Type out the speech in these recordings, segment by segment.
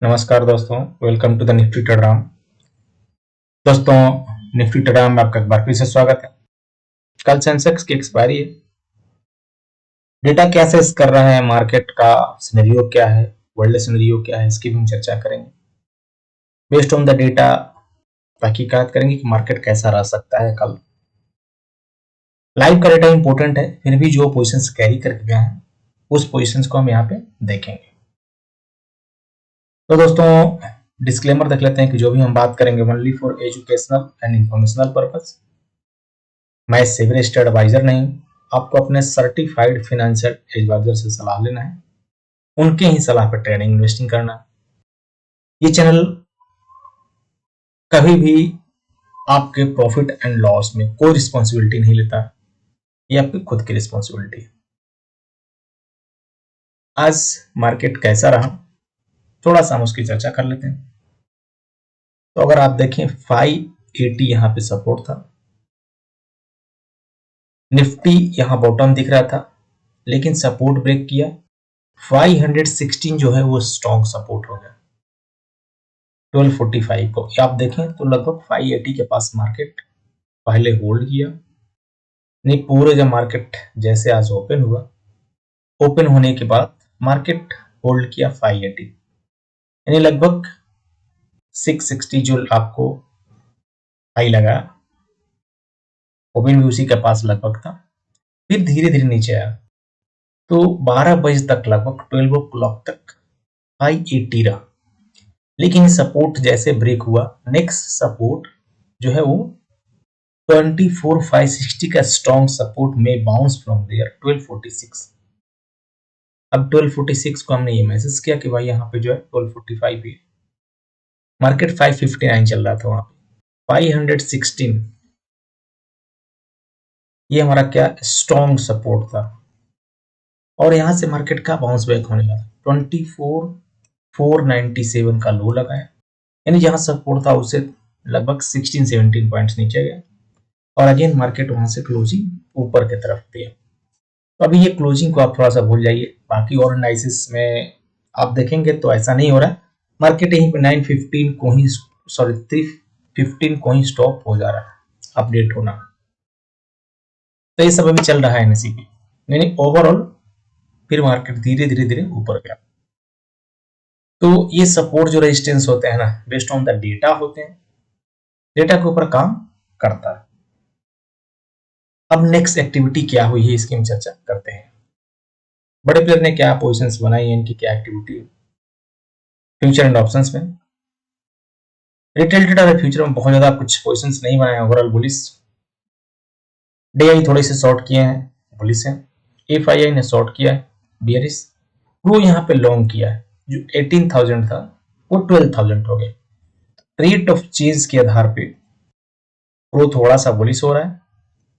नमस्कार दोस्तों, welcome to the Nifty Telegram. दोस्तों, निफ्टी टेलीग्राम में आपका एक बार फिर से स्वागत है। कल सेंसेक्स की एक्सपायरी है। डेटा क्या सेस कर रहा है, मार्केट का सिनेरियो क्या है, वर्ल्ड सिनेरियो क्या है, इसकी भी हम चर्चा करेंगे। बेस्ड ऑन द डेटा तहकीकात करेंगे कि मार्केट कैसा रह सकता है कल। लाइव का डेटा इंपॉर्टेंट है, फिर भी जो पोजिशंस कैरी करके गए हैं उस पोजिशंस को हम यहाँ पे देखेंगे। तो दोस्तों, डिस्क्लेमर देख लेते हैं कि जो भी हम बात करेंगे only for educational and informational purpose. मैं सिविल रजिस्टर्ड एडवाइजर नहीं, आपको अपने सर्टिफाइड फाइनेंशियल एडवाइजर से सलाह लेना है, उनके ही सलाह पर ट्रेडिंग इन्वेस्टिंग करना है। ये चैनल कभी भी आपके प्रॉफिट एंड लॉस में कोई रिस्पॉन्सिबिलिटी नहीं लेता, ये आपकी खुद की रिस्पॉन्सिबिलिटी है। आज मार्केट कैसा रहा, थोड़ा सा हम उसकी चर्चा कर लेते हैं। तो अगर आप देखें 580 यहाँ पे सपोर्ट था, निफ्टी यहाँ बॉटम दिख रहा था लेकिन सपोर्ट ब्रेक किया। 516 जो है वो स्ट्रॉन्ग सपोर्ट हो गया। 1245 को आप देखें तो लगभग 580 के पास मार्केट पहले होल्ड किया। नहीं, पूरे जब मार्केट जैसे आज ओपन हुआ, ओपन होने के बाद मार्केट होल्ड किया 580, यानी लगभग 660 जो आपको हाई लगा, ओपन भी उसी के पास लगभग था। फिर धीरे धीरे नीचे आया तो 12 बजे तक, लगभग 12 o'clock तक 580 रहा। लेकिन सपोर्ट जैसे ब्रेक हुआ, नेक्स्ट सपोर्ट जो है वो 24,560 का स्ट्रॉन्ग सपोर्ट में बाउंस फ्रॉम देयर 1246। अब 1246 को हमने ये मैसेज किया कि भाई यहाँ पे जो है 1245 भी, मार्केट 559 चल रहा था, वहां पे 516 ये हमारा क्या स्ट्रॉन्ग सपोर्ट था। और यहां से मार्केट का बाउंस बैक होने लगा, 24,497 का लो लगाया, यानी जहां सपोर्ट था उससे लगभग 16-17 पॉइंट्स नीचे गया और अगेन मार्केट वहां से क्लोजिंग ऊपर की तरफ दिया। तो अभी ये क्लोजिंग को आप थोड़ा सा भूल जाइए, बाकी और एनालिसिस में आप देखेंगे तो ऐसा नहीं हो रहा है। मार्केट यहीं पे 915 को ही, सॉरी 315 को ही स्टॉप हो जा रहा है अपडेट होना। तो ये सब अभी चल रहा है एनएससीपी, यानी ओवरऑल फिर मार्केट धीरे धीरे धीरे ऊपर गया। तो ये सपोर्ट जो रेजिस्टेंस होते हैं ना, बेस्ड ऑन द डेटा होते हैं, डेटा के ऊपर काम करता है। अब नेक्स्ट एक्टिविटी क्या हुई है इसकी हम चर्चा करते हैं। बड़े प्लेयर ने क्या पोजीशंस बनाई है, इनकी क्या एक्टिविटी है फ्यूचर एंड ऑप्शंस में। रिटेल ट्रेडर फ्यूचर में बहुत ज्यादा कुछ पोजीशंस नहीं बनाए, ओवरऑल बुलिश। डीआई थोड़े से शॉर्ट किए हैं, बुलिश है। एफआईआई ने शॉर्ट किया है, बियरिश। प्रो यहाँ पे लॉन्ग किया है, जो 18,000 था वो 12,000 हो गया। रेट ऑफ चेंज के आधार पे प्रो थोड़ा सा बुलिश हो रहा है,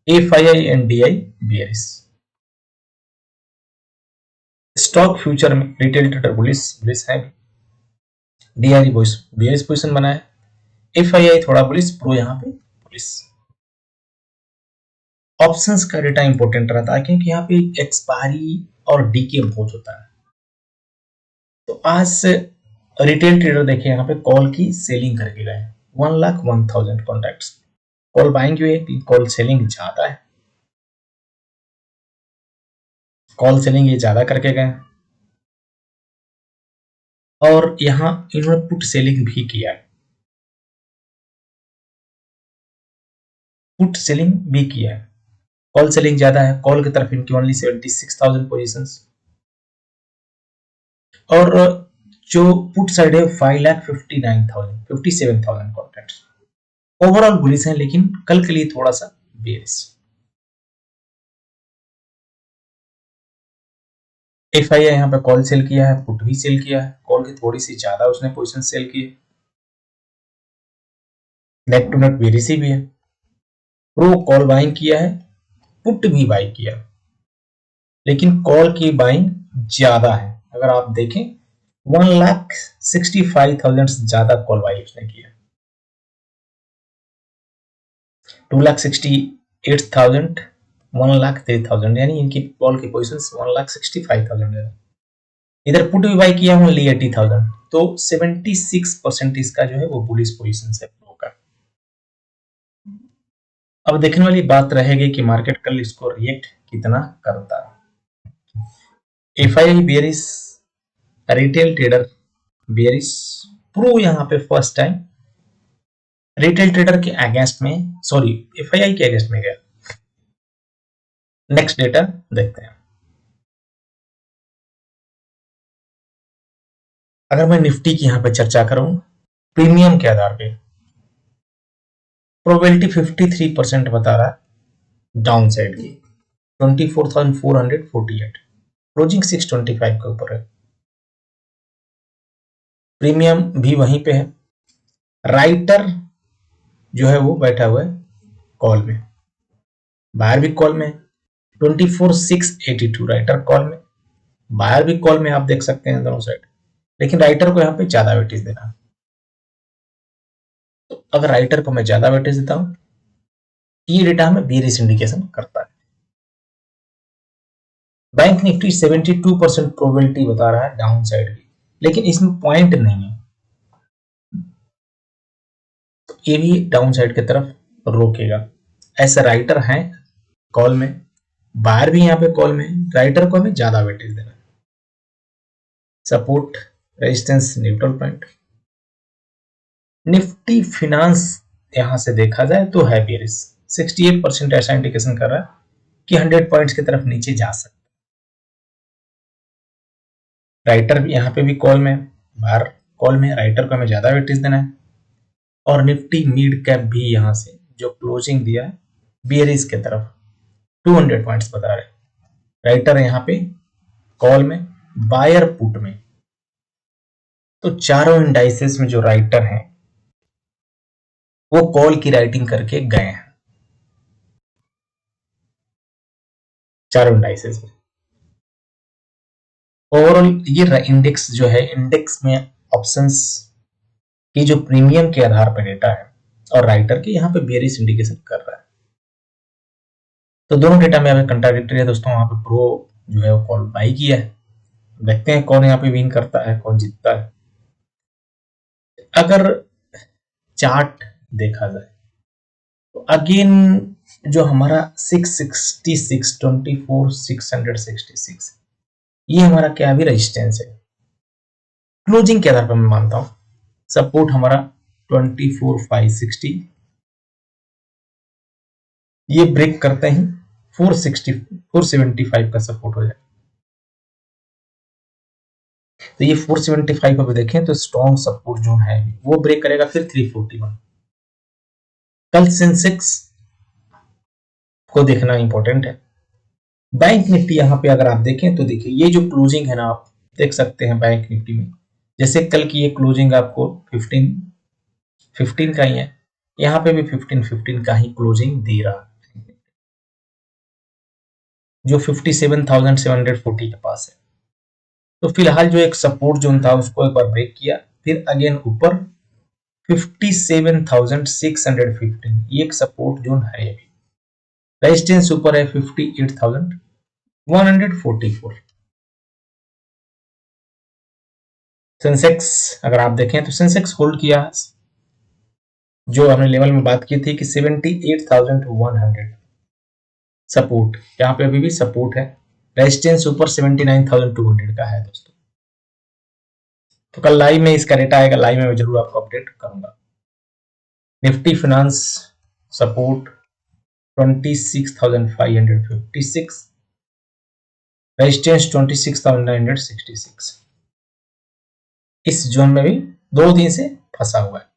FII and DI bearish. Stock future में रिटेल ट्रेडर बुलिश है, डीआई बियरिश पोजीशन बना है, एफआईआई थोड़ा बुलिश, प्रो यहाँ पे बुलिश। ऑप्शंस का डेटा इंपॉर्टेंट रहता है क्योंकि यहाँ पे एक्सपायरी और डीके बहुत होता है। तो आज से रिटेल ट्रेडर देखिए यहाँ पे कॉल की सेलिंग करके गए 1,01,000 कॉन्ट्रैक्ट्स। कॉल बाइंग हुए, कॉल सेलिंग ज्यादा है, कॉल सेलिंग ये ज्यादा करके गए। और यहाँ इन्होंने पुट सेलिंग भी किया है, पुट सेलिंग भी किया है। कॉल सेलिंग ज्यादा है, कॉल की तरफ इनकी ओनली 76,000 पोजीशंस, और जो पुट साइड है 5,59,000 कॉन्ट्रैक्ट्स। ओवरऑल बुलिश है लेकिन कल के लिए थोड़ा सा बेरिश। एफआईआई यहाँ पे कॉल सेल किया है, पुट भी सेल किया है, कॉल की थोड़ी सी ज्यादा उसने पोजीशन सेल की है। नेट टू नेट बेरिश भी है। प्रो कॉल बाइंग किया है, पुट भी बाई किया, लेकिन कॉल की बाइंग ज्यादा है। अगर आप देखें 1,65,000 से ज्यादा कॉल बाई उसने किया, 2,68,000, 1,03,000, यानी इनकी कॉल की पोजीशन 1,65,000 है। इधर पुट भी बाई किया 1,80,000, तो 76% इसका जो है वो बुलिश पोजीशन से फ्लो का। अब देखने वाली बात रहेगी कि मार्केट कल इसको रिएक्ट कितना करता है। FII bearish, retail trader bearish, pro यहाँ पे फर्स्ट टाइम रिटेल ट्रेडर के अगेंस्ट में, सॉरी एफआईआई के अगेंस्ट में गया। नेक्स्ट डेटा देखते हैं। अगर मैं निफ्टी की यहां पे चर्चा करूं प्रीमियम के आधार पे, प्रोबेबिलिटी 53% बता रहा है डाउन साइड की, 24,448, क्लोजिंग 625 के ऊपर है, प्रीमियम भी वहीं पे है, राइटर जो है वो बैठा हुआ है कॉल में, बायर भी कॉल में, 24,682 राइटर कॉल में, बायर भी कॉल में, आप देख सकते हैं दोनों साइड, लेकिन राइटर को यहाँ पे ज्यादा वेटेज देना। तो अगर राइटर को मैं ज्यादा वेटेज देता हूं, ये डेटा हमें बेयरिश इंडिकेशन करता है। बैंक निफ्टी 72% प्रोबेबिलिटी बता रहा है डाउन साइड की, लेकिन इसमें पॉइंट नहीं है, तो ये भी डाउन साइड की तरफ रोकेगा। ऐसा राइटर है कॉल में, बायर भी यहाँ पे कॉल में, राइटर को हमें ज्यादा वेटेज देना है। Support, resistance, neutral point. Nifty finance यहां से देखा जाए तो है बेयरिश, 68% ऐसा इंडिकेशन कर रहा है कि 100 पॉइंट्स की तरफ नीचे जा सकता है। राइटर भी यहाँ पे भी कॉल में, बाहर कॉल में, राइटर को हमें ज्यादा वेटेज देना है। और निफ्टी मिड कैप भी यहां से जो क्लोजिंग दिया है बेयरिश की तरफ 200 पॉइंट्स बता रहे, राइटर यहाँ पे कॉल में, बायर पुट में। तो चारों इंडाइसेस में जो राइटर हैं वो कॉल की राइटिंग करके गए हैं, चारों इंडाइसेस में। ओवरऑल ये इंडेक्स जो है, इंडेक्स में ऑप्शंस की जो प्रीमियम के आधार पर डेटा है और राइटर के यहाँ पे बेयरिश इंडिकेशन कर रहा है। तो दोनों डेटा में हमें कंट्राडिक्टरी है दोस्तों। वहां पे प्रो जो है वो कॉल बाई किया है, देखते हैं कौन यहाँ पे विन करता है, कौन जीतता है। अगर चार्ट देखा जाए तो अगेन जो हमारा 666, 24,666, ये हमारा क्या भी रेजिस्टेंस है, क्लोजिंग के आधार पर मैं मानता हूं। सपोर्ट हमारा 24,560, ये ब्रेक करते ही 475 का सपोर्ट हो जाए। तो ये 475 अभी देखें तो स्ट्रॉन्ग सपोर्ट जोन है, वो ब्रेक करेगा फिर 341। कल सेंसेक्स को देखना इंपॉर्टेंट है। बैंक निफ्टी यहाँ पे अगर आप देखें तो देखिए ये जो क्लोजिंग है ना, आप देख सकते हैं बैंक निफ्टी में, जैसे कल की ये क्लोजिंग आपको 15 का ही है, यहाँ पे भी 15 का ही क्लोजिंग दे रहा है, जो 57,740 के पास है। तो फिलहाल जो एक सपोर्ट जोन था उसको एक बार ब्रेक किया, फिर अगेन ऊपर 57,615, ये एक सपोर्ट जोन है। अभी रेजिस्टेंस ऊपर है 58,144। सेंसेक्स अगर आप देखें तो सेंसेक्स होल्ड किया, जो हमने लेवल में बात की थी कि 78,100 सपोर्ट, यहाँ पे अभी भी सपोर्ट है। रेजिस्टेंस ऊपर 79,200 का है दोस्तों। तो कल लाइव में इसका डेटा आएगा, लाइव में मैं जरूर आपको अपडेट करूंगा। Nifty finance support 26,556, resistance 26,966। इस जोन में भी 2 दिन से फंसा हुआ है।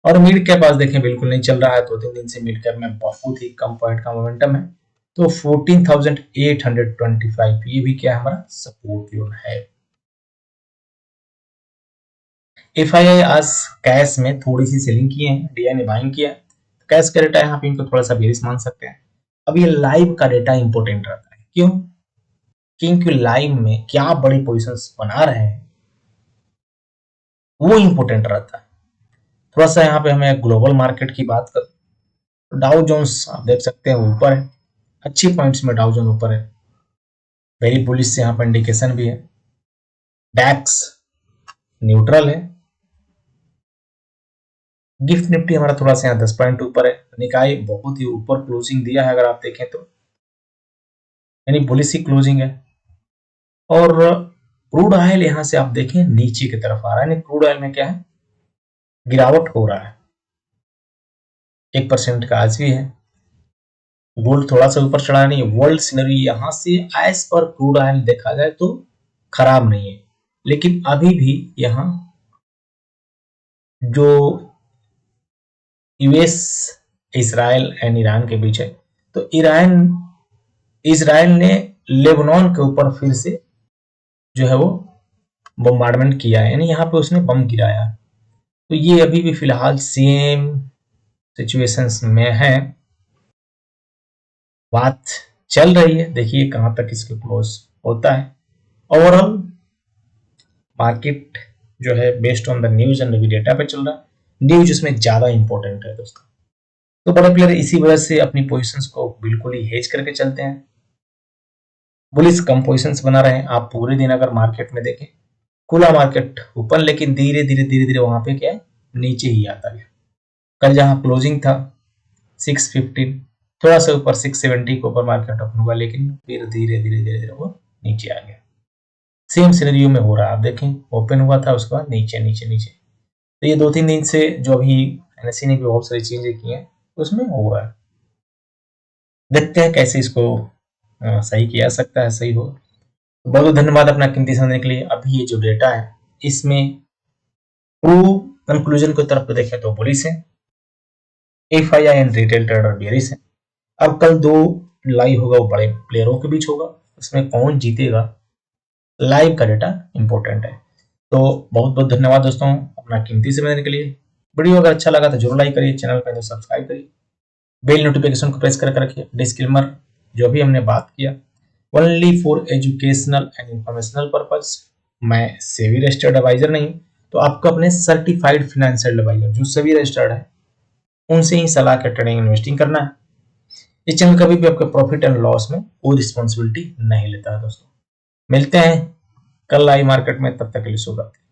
और मिड कैप आज देखें बिल्कुल नहीं चल रहा है, 2-3 दिन से मिड कैप में बहुत ही कम पॉइंट का मोमेंटम है। तो 14,825 ये भी क्या हमारा सपोर्ट जोन है। एफआईआई आज कैश में थोड़ी सी सेलिंग की है, डीआई ने बाइंग किया है, कैश का डेटा यहाँ पे इनको थोड़ा सा बेरिश मान सकते हैं। अब ये लाइव का डेटा इंपॉर्टेंट रहता है, क्यों? क्योंकि लाइव में क्या बड़ी पोजीशंस बना रहे हैं वो इंपॉर्टेंट रहता है। थोड़ा सा यहाँ पे हमें ग्लोबल मार्केट की बात कर, तो डाउ जोन्स आप देख सकते हैं ऊपर है, अच्छी पॉइंट्स में डाउ जोन ऊपर है, वेरी बुलिश से यहाँ पर इंडिकेशन भी है। डैक्स न्यूट्रल है। गिफ्ट निफ्टी हमारा थोड़ा सा यहाँ 10 पॉइंट ऊपर है। निकाय बहुत ही ऊपर क्लोजिंग दिया है अगर आप देखें तो, यानी बुलिश ही क्लोजिंग है। और क्रूड ऑयल यहां से आप देखें नीचे की तरफ आ रहा है, यानी क्रूड ऑयल में क्या है, गिरावट हो रहा है। 1% का आज भी है। गोल्ड थोड़ा सा ऊपर चढ़ा नहीं है। वर्ल्ड सिनेरियो यहां से एज पर क्रूड ऑयल देखा जाए तो खराब नहीं है, लेकिन अभी भी यहां जो यूएस, इसराइल एंड ईरान के बीच है, तो इसराइल ने लेबनान के ऊपर फिर से जो है वो बम्बार्डमेंट किया है, यानी यहाँ पे उसने बम गिराया। तो ये अभी भी फिलहाल सेम सिचुएशंस में है, बात चल रही है, देखिए कहां तक इसके क्लोज होता है। ओवरऑल मार्केट जो है based on the news and data पे चल रहा है। न्यूज इसमें ज्यादा इंपॉर्टेंट है दोस्तों। तो बड़े प्लेयर इसी वजह से अपनी पोजीशंस को बिल्कुल ही हेज करके चलते हैं। बुलिश कम पोजीशंस बना रहे हैं। आप पूरे दिन अगर मार्केट में देखें, खुला मार्केट ऊपर, लेकिन धीरे धीरे वहां पे क्या है, नीचे ही आता गया। कल जहां क्लोजिंग था 615, थोड़ा सा ऊपर 670 के ऊपर मार्केट ओपन हुआ, लेकिन फिर धीरे धीरे वो नीचे आ गया। सेम सिनेरियो में हो रहा है, आप देखें ओपन हुआ था, उसके बाद नीचे नीचे नीचे। तो ये 2-3 दिन से जो अभी एनएससी ने भी बहुत सारी चीजें की हैं, उसमें हो रहा है। देखते हैं कैसे इसको सही किया सकता है, सही हो। बहुत बहुत धन्यवाद अपना कीमती समय देने के लिए। अभी ये जो डेटा है इसमें ट्रू कंक्लूजन की तरफ देखें तो बुलिश है, FII and retail trader bearish है। अब कल 2 लाइव होगा, वो बड़े प्लेयरों के बीच होगा, उसमें कौन जीतेगा, लाइव का डेटा इंपॉर्टेंट है। तो बहुत बहुत धन्यवाद दोस्तों अपना कीमती समय देने के लिए। वीडियो अगर अच्छा लगा तो जरूर लाइक करिए, चैनल पर सब्सक्राइब करिए, बेल नोटिफिकेशन को प्रेस करके रखिए। डिस्क्लेमर, जो भी हमने बात किया only for educational and informational purpose. मैं सेबी रजिस्टर्ड एडवाइजर नहीं, तो आपको अपने सर्टिफाइड फाइनेंशियल एडवाइजर जो सेबी रजिस्टर्ड है उनसे ही सलाह के ट्रेडिंग इन्वेस्टिंग करना है। इस चैनल कभी भी आपके प्रॉफिट एंड लॉस में कोई रिस्पॉन्सिबिलिटी नहीं लेता है दोस्तों। मिलते हैं कल लाइव मार्केट में, तब तक के लिए शुभ रात्रि।